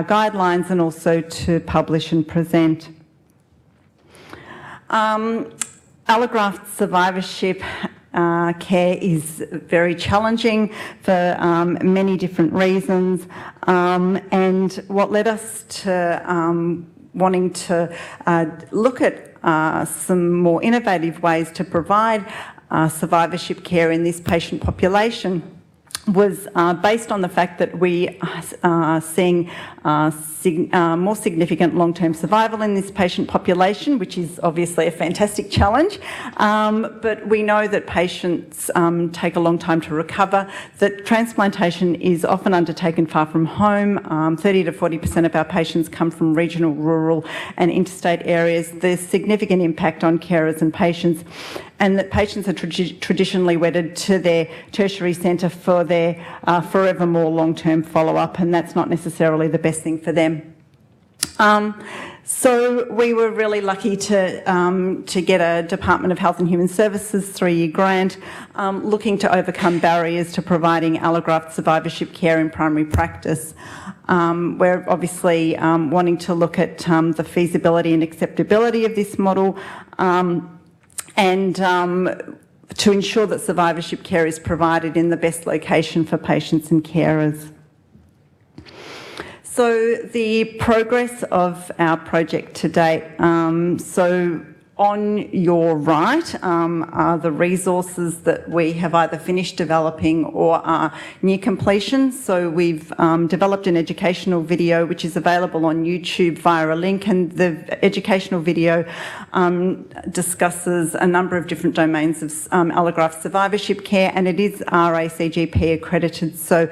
our guidelines and also to publish and present. Allograft survivorship care is very challenging for many different reasons, and what led us to wanting to look at some more innovative ways to provide survivorship care in this patient population was based on the fact that we are seeing more significant long-term survival in this patient population, which is obviously a fantastic challenge. But we know that patients take a long time to recover, that transplantation is often undertaken far from home. 30 to 40% of our patients come from regional, rural and interstate areas. There's significant impact on carers and patients, and that patients are traditionally wedded to their tertiary centre for their forevermore long-term follow-up, and that's not necessarily the best thing for them. So we were really lucky to get a Department of Health and Human Services 3-year grant looking to overcome barriers to providing allograft survivorship care in primary practice. We're obviously wanting to look at the feasibility and acceptability of this model, and to ensure that survivorship care is provided in the best location for patients and carers. So the progress of our project to date. So on your right are the resources that we have either finished developing or are near completion. So we've developed an educational video which is available on YouTube via a link, and the educational video discusses a number of different domains of allograft survivorship care, and it is RACGP accredited, so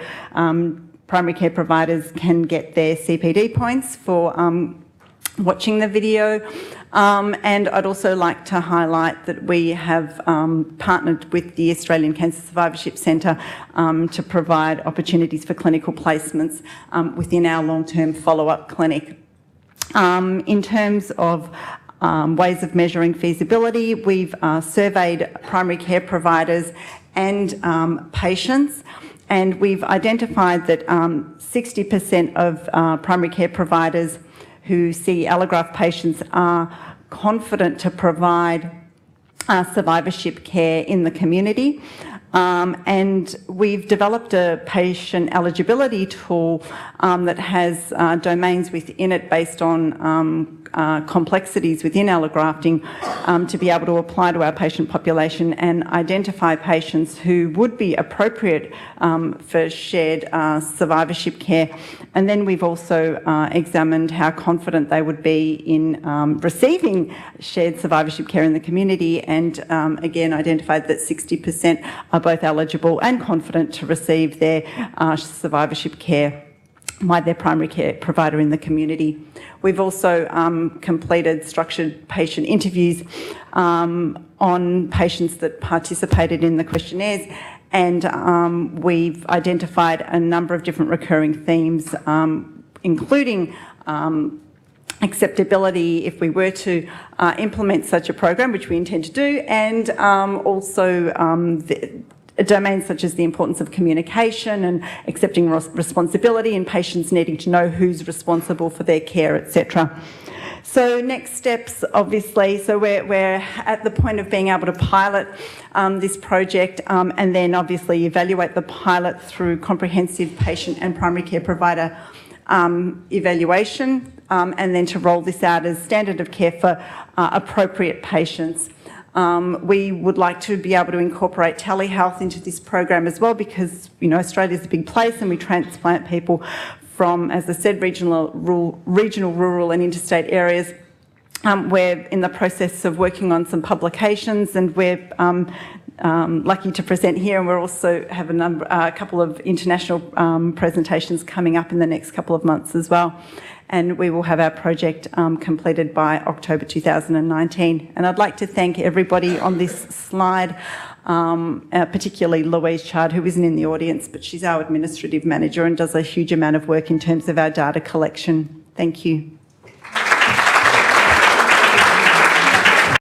primary care providers can get their CPD points for watching the video. And I'd also like to highlight that we have partnered with the Australian Cancer Survivorship Centre to provide opportunities for clinical placements within our long-term follow-up clinic. In terms of ways of measuring feasibility, we've surveyed primary care providers and patients, and we've identified that 60% of primary care providers who see allograft patients are confident to provide survivorship care in the community. And we've developed a patient eligibility tool that has domains within it based on complexities within allografting to be able to apply to our patient population and identify patients who would be appropriate for shared survivorship care. And then we've also examined how confident they would be in receiving shared survivorship care in the community, and again identified that 60% are both eligible and confident to receive their survivorship care by their primary care provider in the community. We've also completed structured patient interviews on patients that participated in the questionnaires, and we've identified a number of different recurring themes, including acceptability if we were to implement such a program, which we intend to do, and also domains such as the importance of communication and accepting responsibility, and patients needing to know who's responsible for their care, etc. So next steps, obviously, so we're at the point of being able to pilot this project and then obviously evaluate the pilot through comprehensive patient and primary care provider evaluation, and then to roll this out as standard of care for appropriate patients. We would like to be able to incorporate telehealth into this program as well, because Australia's a big place and we transplant people from, as I said, regional, rural and interstate areas. We're in the process of working on some publications, and we're lucky to present here, and we also have a couple of international presentations coming up in the next couple of months as well. And we will have our project completed by October 2019. And I'd like to thank everybody on this slide, particularly Louise Chard, who isn't in the audience, but she's our administrative manager and does a huge amount of work in terms of our data collection. Thank you.